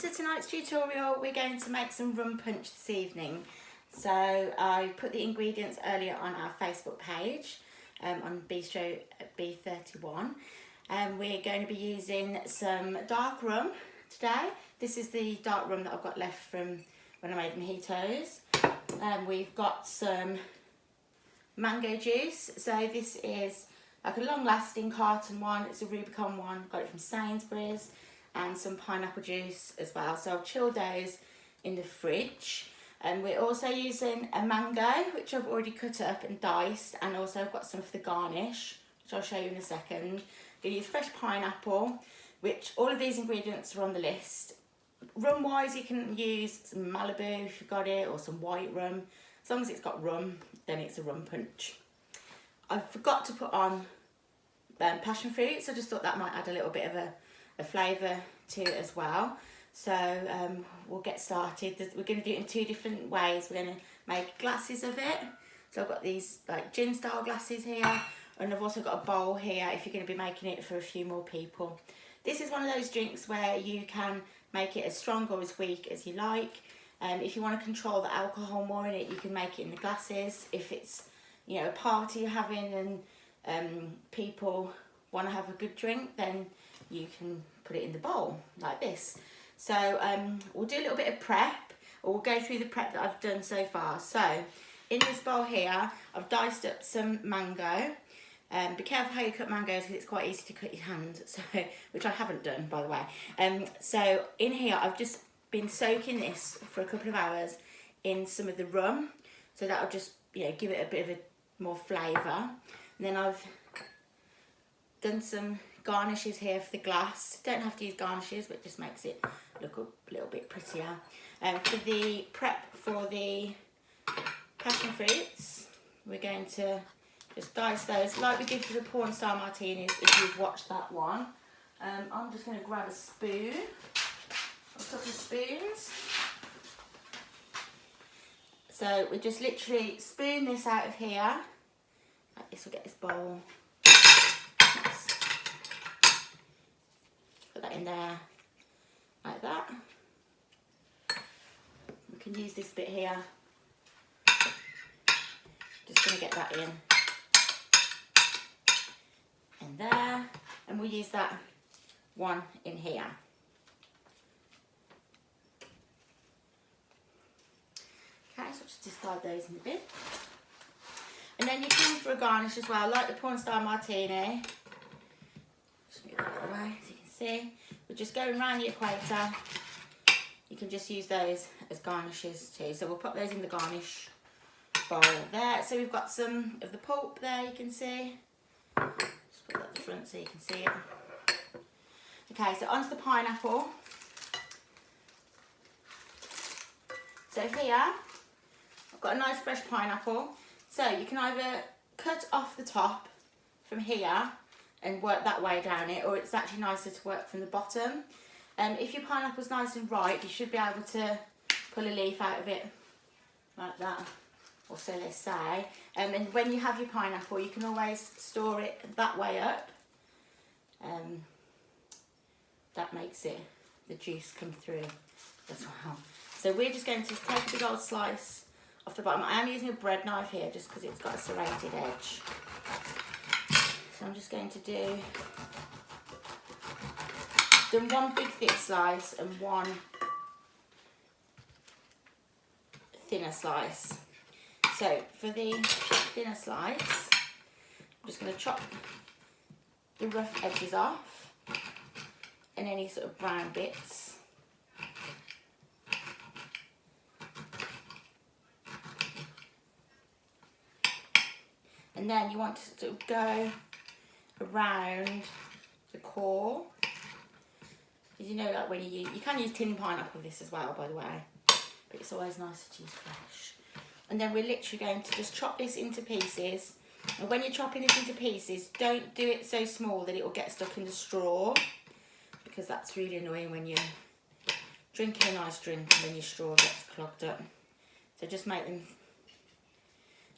for tonight's tutorial, we're going to make some rum punch this evening. So I put the ingredients earlier on our Facebook page on Bistro B31. We're going to be using some dark rum today. This is the dark rum that I've got left from when I made mojitos. We've got some mango juice. So this is like a long-lasting carton one. It's a Rubicon one. Got it from Sainsbury's. And some pineapple juice as well. So I've chilled those in the fridge. And we're also using a mango, which I've already cut up and diced, and also I've got some for the garnish, which I'll show you in a second. I'm going to use fresh pineapple, which all of these ingredients are on the list. Rum wise, you can use some Malibu if you've got it, or some white rum. As long as it's got rum, then it's a rum punch. I forgot to put on passion fruit, so I just thought that might add a little bit of a flavour to it as well. So we'll get started. We're going to do it in two different ways. We're going to make glasses of it. So I've got these like gin style glasses here, and I've also got a bowl here if you're going to be making it for a few more people. This is one of those drinks where you can make it as strong or as weak as you like. If you want to control the alcohol more in it, you can make it in the glasses. If it's, you know, a party you're having and people want to have a good drink, then you can put it in the bowl like this. So we'll do a little bit of prep, or we'll go through the prep that I've done so far. So in this bowl here, I've diced up some mango. Be careful how you cut mangoes because it's quite easy to cut your hand, so, which I haven't done, by the way. So in here, I've just been soaking this for a couple of hours in some of the rum. So that'll just, you know, give it a bit of a more flavour. And then I've done some garnishes here for the glass. Don't have to use garnishes, but it just makes it look a little bit prettier. For the prep for the passion fruits, we're going to just dice those like we did for the porn star martinis, if you've watched that one. I'm just going to grab a spoon, a couple of spoons. So we just literally spoon this out of here. Like this will get this bowl. Put that in there, like that. We can use this bit here. Just going to get that in. And there. And we'll use that one in here. Okay, so just discard those in the bin. And then you can use for a garnish as well, like the porn star martini. Just move that out of the way so you can see. We're just going around the equator. You can just use those as garnishes too. So we'll put those in the garnish bowl there. So we've got some of the pulp there, you can see. Just put that at the front so you can see it. Okay, so onto the pineapple. So here, I've got a nice fresh pineapple. So you can either cut off the top from here and work that way down it, or it's actually nicer to work from the bottom. If your pineapple's nice and ripe, you should be able to pull a leaf out of it like that, or so they say. And when you have your pineapple, you can always store it that way up. That makes it, the juice come through as well. So we're just going to take a big old slice off the bottom. I am using a bread knife here just because it's got a serrated edge. So I'm just going to do one big thick slice and one thinner slice. So for the thinner slice, I'm just going to chop the rough edges off and any sort of brown bits. And then you want to sort of go around the core. Because you know, like when you can use tin pineapple with this as well, by the way, but it's always nicer to use fresh. And then we're literally going to just chop this into pieces. And when you're chopping this into pieces, don't do it so small that it will get stuck in the straw, because that's really annoying when you're drinking a nice drink and then your straw gets clogged up. So just make them,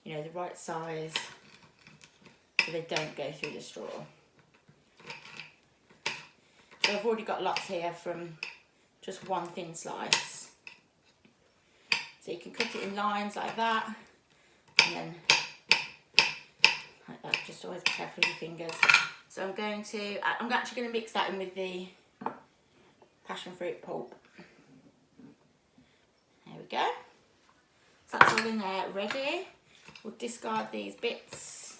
you know, the right size so they don't go through the straw. So I've already got lots here from just one thin slice. So you can cut it in lines like that, and then like that. Just always be careful with your fingers. So I'm actually going to mix that in with the passion fruit pulp. There we go. So that's all in there ready. We'll discard these bits.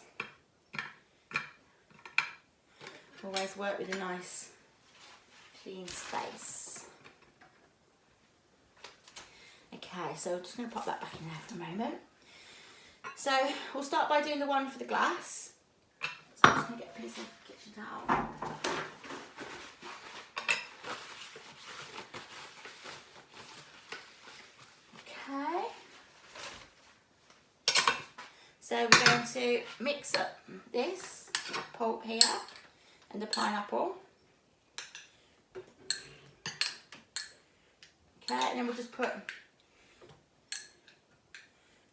Always work with a nice clean space. Okay, so I'm just going to pop that back in there for a moment. So we'll start by doing the one for the glass. So I'm just going to get a piece of kitchen towel. Okay. So we're going to mix up this pulp here and the pineapple. Okay, and then we'll just put a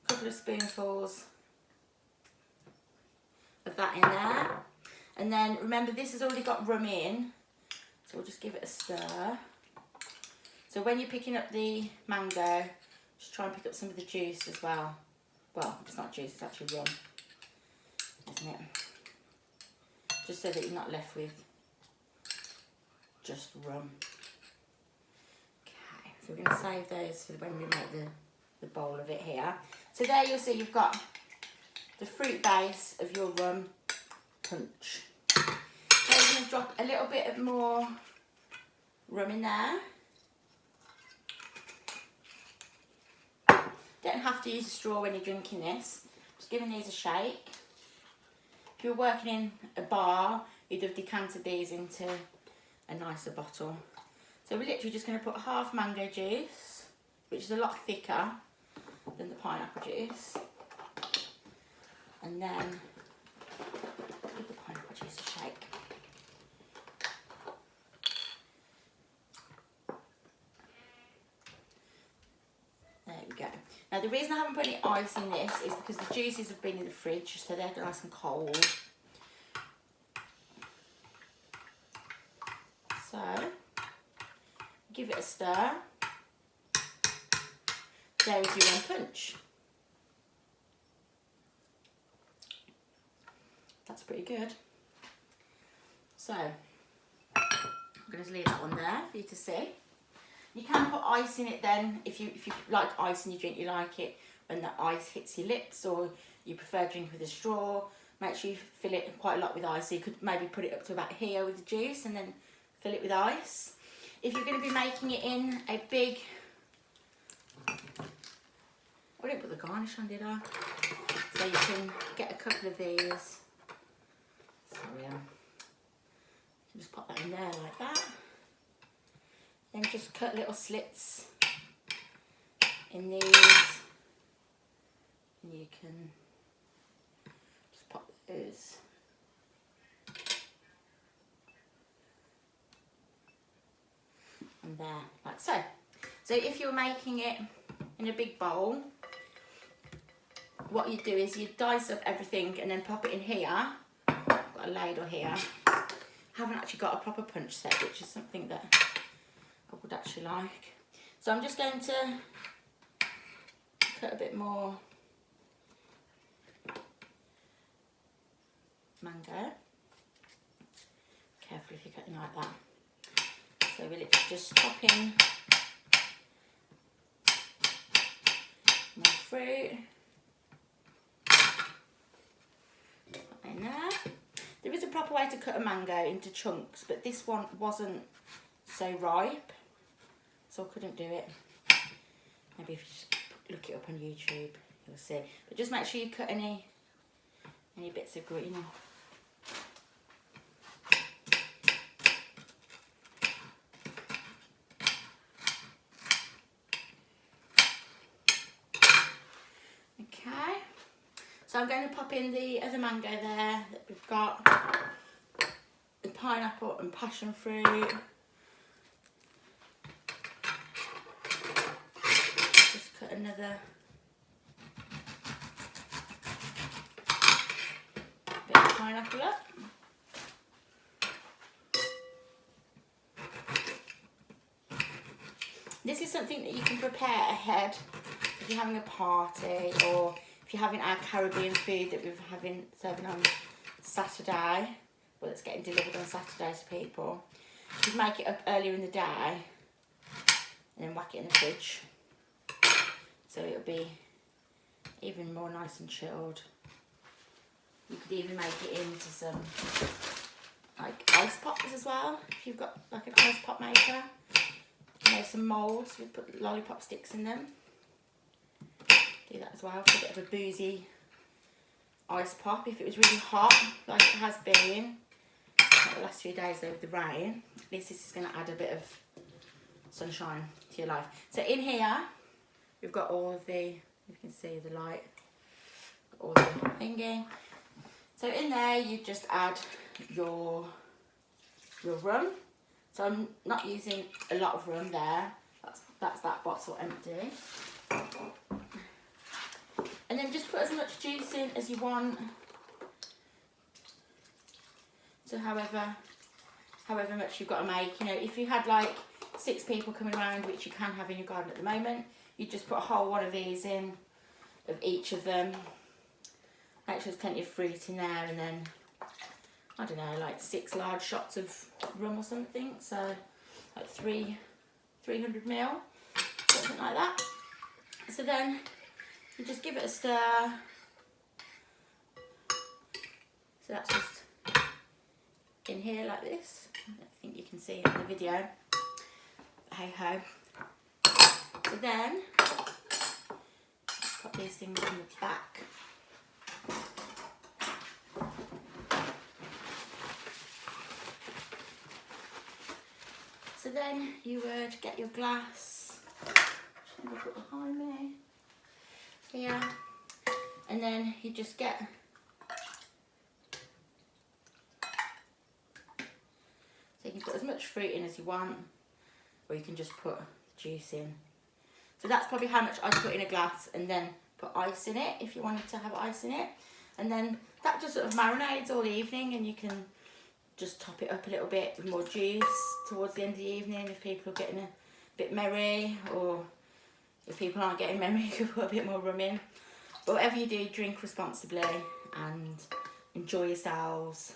couple of spoonfuls of that in there. And then remember, this has already got rum in, so we'll just give it a stir. So when you're picking up the mango, just try and pick up some of the juice as well. Well, it's not juice, it's actually rum, isn't it? Just so that you're not left with just rum. Okay, so we're going to save those for when we make the bowl of it here. So there you'll see you've got the fruit base of your rum punch. So we're going to drop a little bit of more rum in there. Don't have to use a straw when you're drinking this. Just giving these a shake. If you're working in a bar, you'd have decanted these into a nicer bottle. So we're literally just going to put half mango juice, which is a lot thicker than the pineapple juice. And then give the pineapple juice a shake. There we go. Now the reason I haven't put any ice in this is because the juices have been in the fridge, so they're nice and cold. So give it a stir. There is your rum punch. That's pretty good. So I'm going to leave that one there for you to see. You can put ice in it then, if you like ice in your drink, you like it when the ice hits your lips, or you prefer drink with a straw. Make sure you fill it quite a lot with ice. So you could maybe put it up to about here with the juice and then fill it with ice. If you're going to be making it in a big... I didn't put the garnish on, did I? So you can get a couple of these. Sorry, you can just pop that in there like that. Then just cut little slits in these, and you can just pop those. And there, like so. So if you're making it in a big bowl, what you do is you dice up everything and then pop it in here. I've got a ladle here. I haven't actually got a proper punch set, which is something that I would actually like. So I'm just going to cut a bit more mango. Careful if you're cutting like that. So we'll just pop in my fruit. Put that in there. There is a proper way to cut a mango into chunks, but this one wasn't so ripe, so I couldn't do it. Maybe if you just look it up on YouTube, you'll see. But just make sure you cut any bits of green off. Okay, so I'm going to pop in the other mango there that we've got, the pineapple and passion fruit. Another bit of pineapple up. This is something that you can prepare ahead if you're having a party, or if you're having our Caribbean food that we're serving on Saturday, well, it's getting delivered on Saturday to people. You can make it up earlier in the day and then whack it in the fridge, so it'll be even more nice and chilled. You could even make it into some like ice pops as well, if you've got like an ice pop maker. You know, some moulds, we put lollipop sticks in them. Do that as well for a bit of a boozy ice pop. If it was really hot, like it has been like the last few days though with the rain, at least this is going to add a bit of sunshine to your life. So in here, we've got all of the, you can see the light, all the thingy. So in there, you just add your rum. So I'm not using a lot of rum there. That's that bottle empty. And then just put as much juice in as you want. So however much you've got to make. You know, if you had like 6 people coming around, which you can have in your garden at the moment, you just put a whole one of these in, of each of them. Make sure there's plenty of fruit in there, and then I don't know, like 6 large shots of rum or something. So like 300 ml, something like that. So then you just give it a stir. So that's just in here like this. I don't think you can see it in the video. Hey ho. So then put these things in the back. So then you would get your glass, I'm going to put behind me, here, and then you just get, so you can put as much fruit in as you want, or you can just put juice in. So that's probably how much I'd put in a glass, and then put ice in it if you wanted to have ice in it. And then that just sort of marinades all evening, and you can just top it up a little bit with more juice towards the end of the evening if people are getting a bit merry, or if people aren't getting merry, you can put a bit more rum in. But whatever you do, drink responsibly and enjoy yourselves,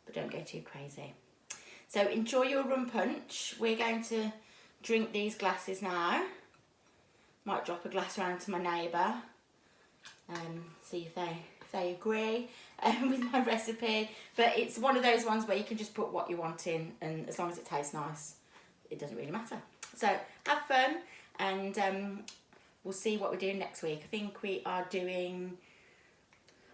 but don't go too crazy. So enjoy your rum punch. We're going to drink these glasses now. Might drop a glass around to my neighbour, see if they agree with my recipe. But it's one of those ones where you can just put what you want in, and as long as it tastes nice, it doesn't really matter. So have fun, and we'll see what we're doing next week. I think we are doing,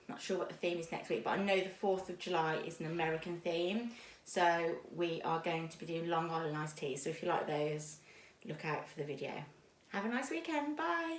I'm not sure what the theme is next week, but I know the 4th of July is an American theme. So we are going to be doing Long Island iced tea. So if you like those, look out for the video. Have a nice weekend. Bye.